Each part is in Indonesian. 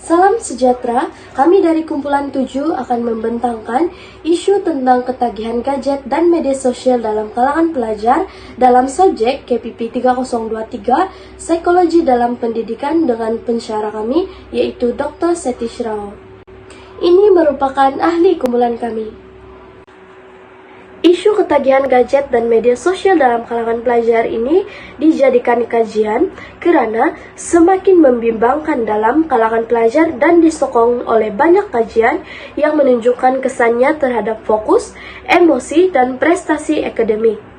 Salam sejahtera, kami dari Kumpulan 7 akan membentangkan isu tentang ketagihan gadget dan media sosial dalam kalangan pelajar dalam subjek KPP 3023 Psikologi dalam Pendidikan dengan pensyarah kami yaitu Dr. Setish Rao. Ini merupakan ahli kumpulan kami. Isu ketagihan gadget dan media sosial dalam kalangan pelajar ini dijadikan kajian karena semakin membimbangkan dalam kalangan pelajar dan disokong oleh banyak kajian yang menunjukkan kesannya terhadap fokus, emosi, dan prestasi akademik.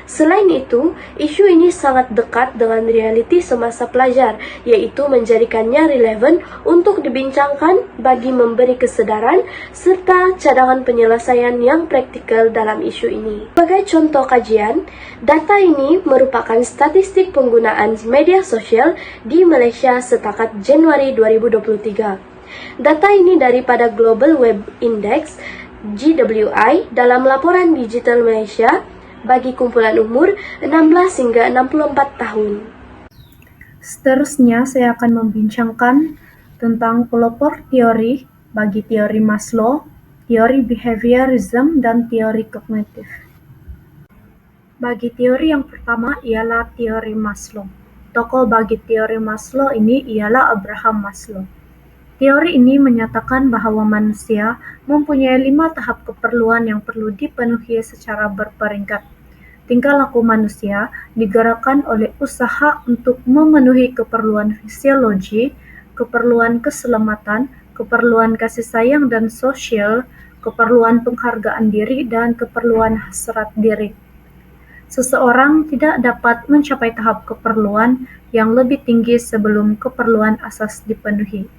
Selain itu, isu ini sangat dekat dengan realiti semasa pelajar, yaitu menjadikannya relevan untuk dibincangkan bagi memberi kesedaran serta cadangan penyelesaian yang praktikal dalam isu ini. Sebagai contoh kajian, data ini merupakan statistik penggunaan media sosial di Malaysia setakat Januari 2023. Data ini daripada Global Web Index GWI dalam laporan Digital Malaysia bagi kumpulan umur 16 hingga 64 tahun. Seterusnya, saya akan membincangkan tentang pelopor teori bagi teori Maslow, teori behaviorism, dan teori kognitif. Bagi teori yang pertama ialah teori Maslow. Tokoh bagi teori Maslow ini ialah Abraham Maslow. Teori ini menyatakan bahwa manusia mempunyai 5 tahap keperluan yang perlu dipenuhi secara berperingkat. Tingkah laku manusia digerakkan oleh usaha untuk memenuhi keperluan fisiologi, keperluan keselamatan, keperluan kasih sayang dan sosial, keperluan penghargaan diri, dan keperluan hasrat diri. Seseorang tidak dapat mencapai tahap keperluan yang lebih tinggi sebelum keperluan asas dipenuhi.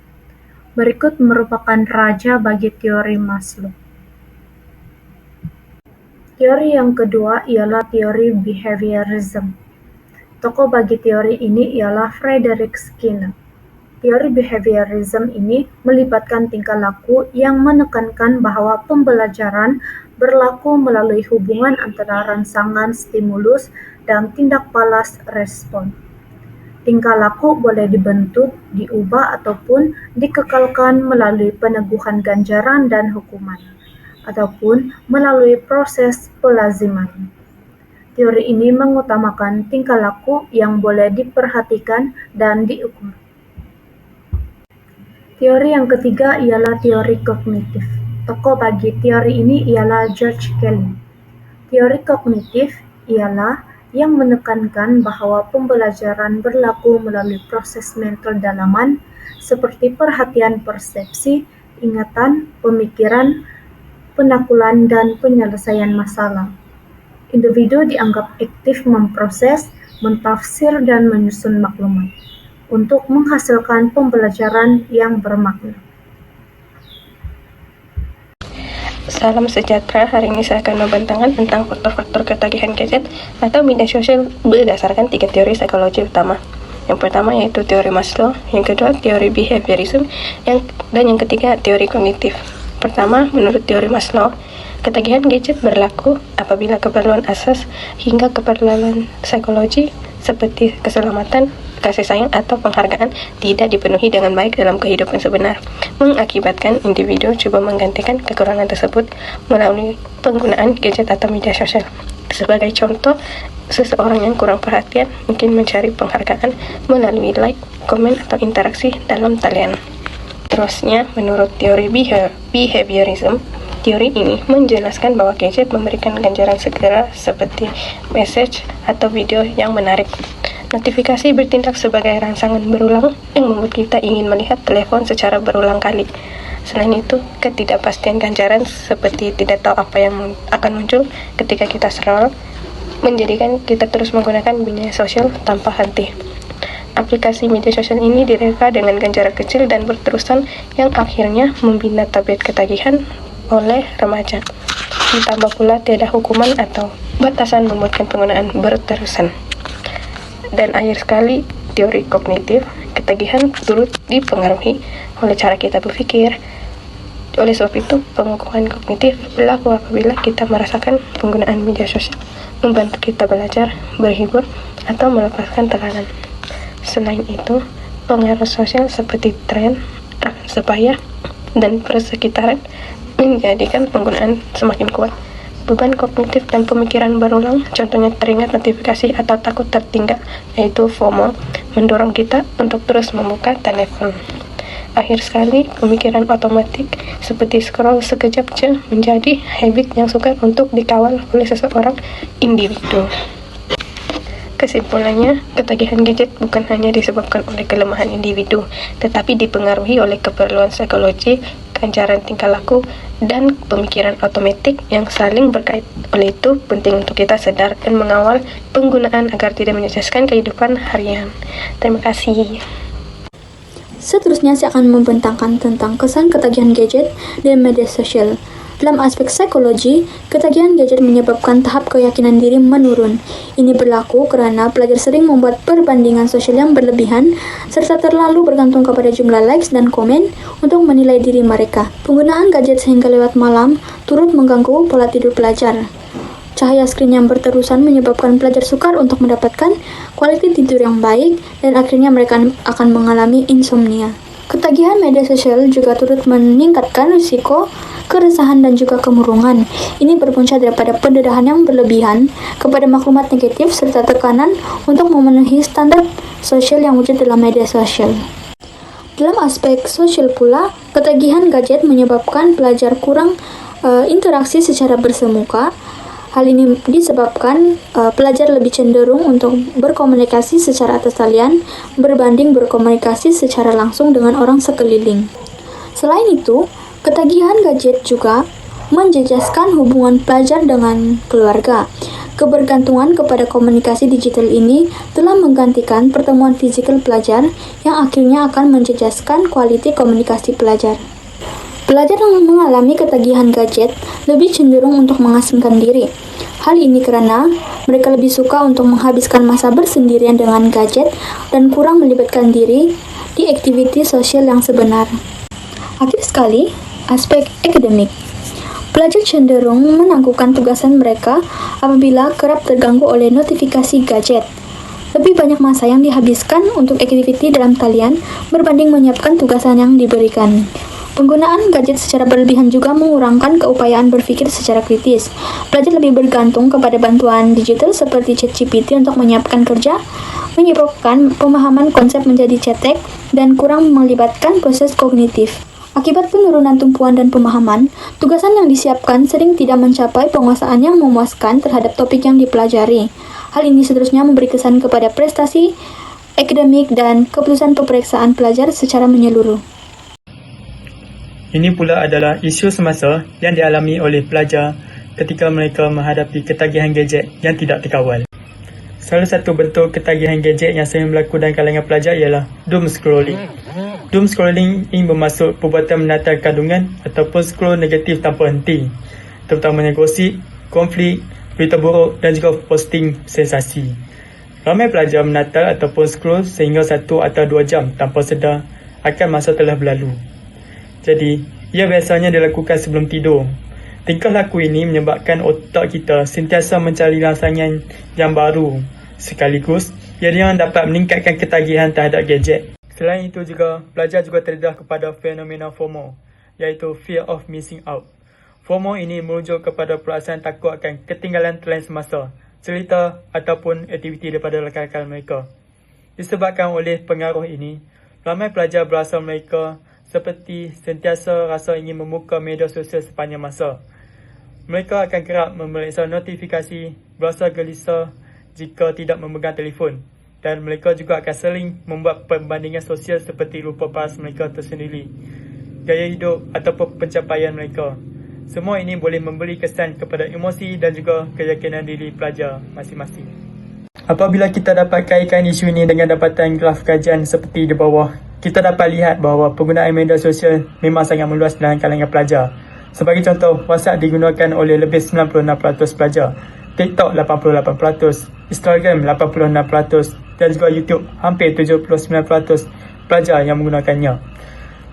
Berikut merupakan raja bagi teori Maslow. Teori yang kedua ialah teori behaviorism. Tokoh bagi teori ini ialah Frederick Skinner. Teori behaviorism ini melibatkan tingkah laku yang menekankan bahwa pembelajaran berlaku melalui hubungan antara rangsangan stimulus dan tindak balas respon. Tingkah laku boleh dibentuk, diubah, ataupun dikekalkan melalui peneguhan ganjaran dan hukuman, ataupun melalui proses pelaziman. Teori ini mengutamakan tingkah laku yang boleh diperhatikan dan diukur. Teori yang ketiga ialah teori kognitif. Tokoh bagi teori ini ialah George Kelly. Teori kognitif ialah yang menekankan bahwa pembelajaran berlaku melalui proses mental dalaman seperti perhatian persepsi, ingatan, pemikiran, penaklukan, dan penyelesaian masalah. Individu dianggap aktif memproses, mentafsir, dan menyusun maklumat untuk menghasilkan pembelajaran yang bermakna. Salam sejahtera, hari ini saya akan membentangkan tentang faktor-faktor ketagihan gadget atau media sosial berdasarkan 3 teori psikologi utama. Yang pertama yaitu teori Maslow, yang kedua teori behaviorism, dan yang ketiga teori kognitif. Pertama, menurut teori Maslow, ketagihan gadget berlaku apabila keperluan asas hingga keperluan psikologi seperti keselamatan, kasih sayang, atau penghargaan tidak dipenuhi dengan baik dalam kehidupan sebenar, mengakibatkan individu coba menggantikan kekurangan tersebut melalui penggunaan gadget atau media sosial. Sebagai contoh, seseorang yang kurang perhatian mungkin mencari penghargaan melalui like, komen, atau interaksi dalam talian. Terusnya, menurut teori behaviorism, teori ini menjelaskan bahwa gadget memberikan ganjaran segera seperti message atau video yang menarik. Notifikasi bertindak sebagai rangsangan berulang yang membuat kita ingin melihat telepon secara berulang kali. Selain itu, ketidakpastian ganjaran seperti tidak tahu apa yang akan muncul ketika kita scroll menjadikan kita terus menggunakan media sosial tanpa henti. Aplikasi media sosial ini direka dengan ganjaran kecil dan berterusan yang akhirnya membina tabiat ketagihan oleh remaja. Ditambah pula tiada hukuman atau batasan membuatkan penggunaan berterusan. Dan akhir sekali, teori kognitif, ketagihan turut dipengaruhi oleh cara kita berpikir. Oleh sebab itu, pengukuhan kognitif berlaku apabila kita merasakan penggunaan media sosial membantu kita belajar, berhibur, atau melepaskan tekanan. Selain itu, pengaruh sosial seperti tren supaya dan persekitaran menjadikan penggunaan semakin kuat. Beban kognitif dan pemikiran berulang, contohnya teringat notifikasi atau takut tertinggal, yaitu FOMO, mendorong kita untuk terus membuka telepon. Akhir sekali, pemikiran otomatik seperti scroll sekejap je menjadi habit yang sukar untuk dikawal oleh seseorang individu. Kesimpulannya, ketagihan gadget bukan hanya disebabkan oleh kelemahan individu, tetapi dipengaruhi oleh keperluan psikologi, kehancuran tingkah laku, dan pemikiran otomatik yang saling berkait. Oleh itu, penting untuk kita sadar dan mengawal penggunaan agar tidak menyusahkan kehidupan harian. Terima kasih. Seterusnya saya akan membentangkan tentang kesan ketagihan gadget dan media sosial. Dalam aspek psikologi, ketagihan gadget menyebabkan tahap keyakinan diri menurun. Ini berlaku karena pelajar sering membuat perbandingan sosial yang berlebihan, serta terlalu bergantung kepada jumlah likes dan komen untuk menilai diri mereka. Penggunaan gadget sehingga lewat malam turut mengganggu pola tidur pelajar. Cahaya skrin yang berterusan menyebabkan pelajar sukar untuk mendapatkan kualitas tidur yang baik dan akhirnya mereka akan mengalami insomnia. Ketagihan media sosial juga turut meningkatkan risiko keresahan dan juga kemurungan. Ini berpunca daripada pendedahan yang berlebihan kepada maklumat negatif serta tekanan untuk memenuhi standar sosial yang wujud dalam media sosial. Dalam aspek sosial pula, ketagihan gadget menyebabkan pelajar kurang interaksi secara bersemuka. Hal ini disebabkan pelajar lebih cenderung untuk berkomunikasi secara atas talian berbanding berkomunikasi secara langsung dengan orang sekeliling. Selain itu, ketagihan gadget juga menjejaskan hubungan pelajar dengan keluarga. Kebergantungan kepada komunikasi digital ini telah menggantikan pertemuan fisikal pelajar yang akhirnya akan menjejaskan kualitas komunikasi pelajar. Pelajar yang mengalami ketagihan gadget lebih cenderung untuk mengasingkan diri. Hal ini karena mereka lebih suka untuk menghabiskan masa bersendirian dengan gadget dan kurang melibatkan diri di aktivitas sosial yang sebenar. Akhir sekali, aspek akademik. Pelajar cenderung menangguhkan tugasan mereka apabila kerap terganggu oleh notifikasi gadget. Lebih banyak masa yang dihabiskan untuk aktiviti dalam talian berbanding menyiapkan tugasan yang diberikan. Penggunaan gadget secara berlebihan juga mengurangkan keupayaan berpikir secara kritis. Pelajar lebih bergantung kepada bantuan digital seperti ChatGPT untuk menyiapkan kerja, menyebabkan pemahaman konsep menjadi cetek dan kurang melibatkan proses kognitif. Akibat penurunan tumpuan dan pemahaman, tugasan yang disiapkan sering tidak mencapai penguasaan yang memuaskan terhadap topik yang dipelajari. Hal ini seterusnya memberi kesan kepada prestasi akademik dan keputusan peperiksaan pelajar secara menyeluruh. Ini pula adalah isu semasa yang dialami oleh pelajar ketika mereka menghadapi ketagihan gadget yang tidak terkawal. Salah satu bentuk ketagihan gadget yang sering berlaku dalam kalangan pelajar ialah doom scrolling. Doom scrolling ini bermaksud perbuatan menata kandungan ataupun scroll negatif tanpa henti, terutamanya gosip, konflik, berita buruk dan juga posting sensasi. Ramai pelajar menata ataupun scroll sehingga 1 atau 2 jam tanpa sedar akan masa telah berlalu. Jadi, ia biasanya dilakukan sebelum tidur. Tingkah laku ini menyebabkan otak kita sentiasa mencari rangsangan yang baru. Sekaligus, ianya dapat meningkatkan ketagihan terhadap gadget. Selain itu juga, pelajar juga terdedah kepada fenomena FOMO, iaitu Fear of Missing Out. FOMO ini merujuk kepada perasaan takut akan ketinggalan trend semasa, cerita ataupun aktiviti daripada rakan-rakan mereka. Disebabkan oleh pengaruh ini, ramai pelajar berasa mereka seperti sentiasa rasa ingin membuka media sosial sepanjang masa. Mereka akan kerap memeriksa notifikasi, berasa gelisah jika tidak memegang telefon, dan mereka juga akan sering membuat perbandingan sosial seperti lupa paras mereka tersendiri, gaya hidup ataupun pencapaian mereka. Semua ini boleh memberi kesan kepada emosi dan juga keyakinan diri pelajar masing-masing. Apabila kita dapat kaitkan isu ini dengan dapatan graf kajian seperti di bawah, kita dapat lihat bahawa penggunaan media sosial memang sangat meluas dalam kalangan pelajar. Sebagai contoh, WhatsApp digunakan oleh lebih 96% pelajar, TikTok 88%, Instagram 86% dan juga YouTube hampir 79% pelajar yang menggunakannya.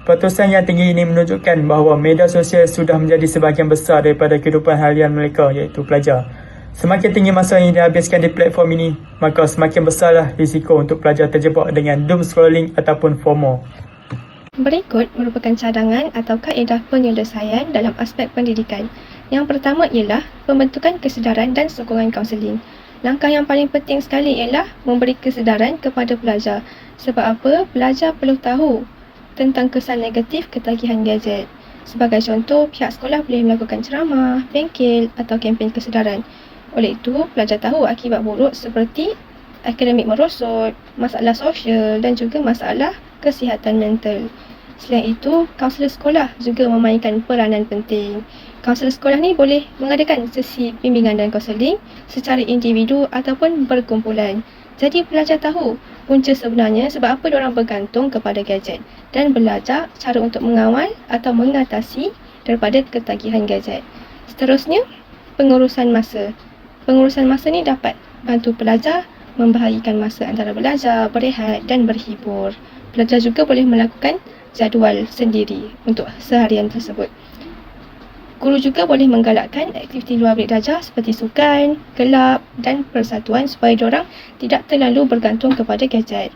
Pertusan yang tinggi ini menunjukkan bahawa media sosial sudah menjadi sebahagian besar daripada kehidupan harian mereka, iaitu pelajar. Semakin tinggi masa yang dihabiskan di platform ini, maka semakin besarlah risiko untuk pelajar terjebak dengan doom scrolling ataupun FOMO. Berikut merupakan cadangan atau kaedah penyelesaian dalam aspek pendidikan. Yang pertama ialah pembentukan kesedaran dan sokongan kaunseling. Langkah yang paling penting sekali ialah memberi kesedaran kepada pelajar. Sebab apa? Pelajar perlu tahu tentang kesan negatif ketagihan gadget. Sebagai contoh, pihak sekolah boleh melakukan ceramah, bengkel atau kempen kesedaran. Oleh itu, pelajar tahu akibat buruk seperti akademik merosot, masalah sosial dan juga masalah kesihatan mental. Selain itu, kaunselor sekolah juga memainkan peranan penting. Kaunselor sekolah ni boleh mengadakan sesi bimbingan dan kaunseling secara individu ataupun berkumpulan. Jadi pelajar tahu punca sebenarnya sebab apa diorang bergantung kepada gadget dan belajar cara untuk mengawal atau mengatasi daripada ketagihan gadget. Seterusnya, pengurusan masa. Pengurusan masa ni dapat bantu pelajar membahagikan masa antara belajar, berehat dan berhibur. Pelajar juga boleh melakukan jadual sendiri untuk seharian tersebut. Guru juga boleh menggalakkan aktiviti luar bilik darjah seperti sukan, kelab dan persatuan supaya diorang tidak terlalu bergantung kepada gadget.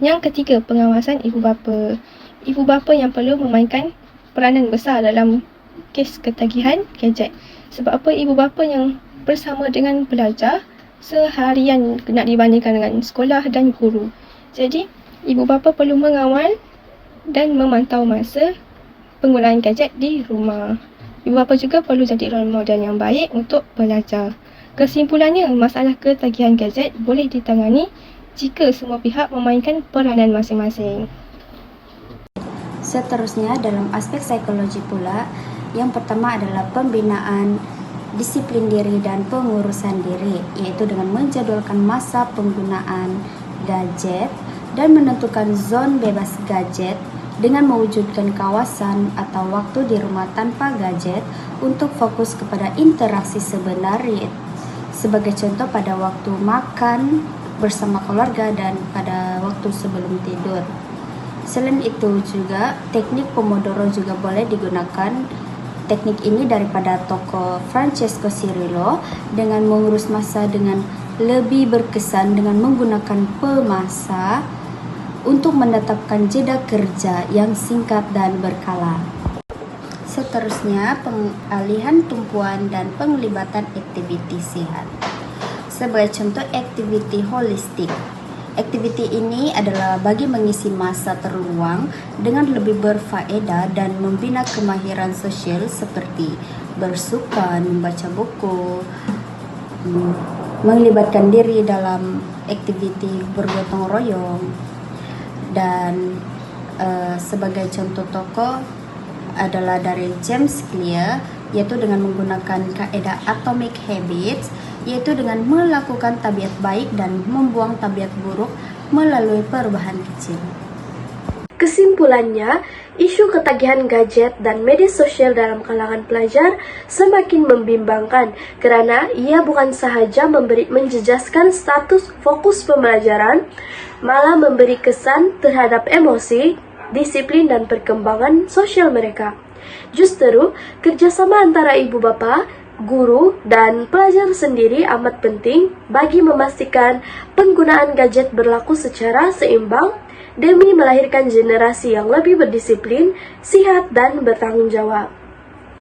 Yang ketiga, pengawasan ibu bapa. Ibu bapa yang perlu memainkan peranan besar dalam kes ketagihan gadget. Sebab apa? Ibu bapa yang bersama dengan pelajar seharian nak dibandingkan dengan sekolah dan guru. Jadi, ibu bapa perlu mengawal dan memantau masa penggunaan gadget di rumah. Ibu bapa juga perlu jadi role model yang baik untuk pelajar. Kesimpulannya, masalah ketagihan gadget boleh ditangani jika semua pihak memainkan peranan masing-masing. Seterusnya, dalam aspek psikologi pula, yang pertama adalah pembinaan disiplin diri dan pengurusan diri, iaitu dengan menjadwalkan masa penggunaan gadget dan menentukan zon bebas gadget dengan mewujudkan kawasan atau waktu di rumah tanpa gadget untuk fokus kepada interaksi sebenar, sebagai contoh pada waktu makan bersama keluarga dan pada waktu sebelum tidur. Selain itu juga, teknik Pomodoro juga boleh digunakan. Teknik ini daripada tokoh Francesco Cirillo dengan mengurus masa dengan lebih berkesan dengan menggunakan pemasa untuk menetapkan jeda kerja yang singkat dan berkala. Seterusnya, pengalihan tumpuan dan penglibatan aktiviti sehat. Sebagai contoh, aktiviti holistik. Aktiviti ini adalah bagi mengisi masa terluang dengan lebih berfaedah dan membina kemahiran sosial seperti bersukan, membaca buku, melibatkan diri dalam aktiviti bergotong royong. Dan sebagai contoh tokoh adalah dari James Clear, yaitu dengan menggunakan kaedah Atomic Habits, yaitu dengan melakukan tabiat baik dan membuang tabiat buruk melalui perubahan kecil. Kesimpulannya, isu ketagihan gadget dan media sosial dalam kalangan pelajar semakin membimbangkan karena ia bukan sahaja menjejaskan status fokus pembelajaran, malah memberi kesan terhadap emosi, disiplin dan perkembangan sosial mereka. Justru, kerjasama antara ibu bapa, guru, dan pelajar sendiri amat penting bagi memastikan penggunaan gadget berlaku secara seimbang demi melahirkan generasi yang lebih berdisiplin, sihat, dan bertanggung jawab.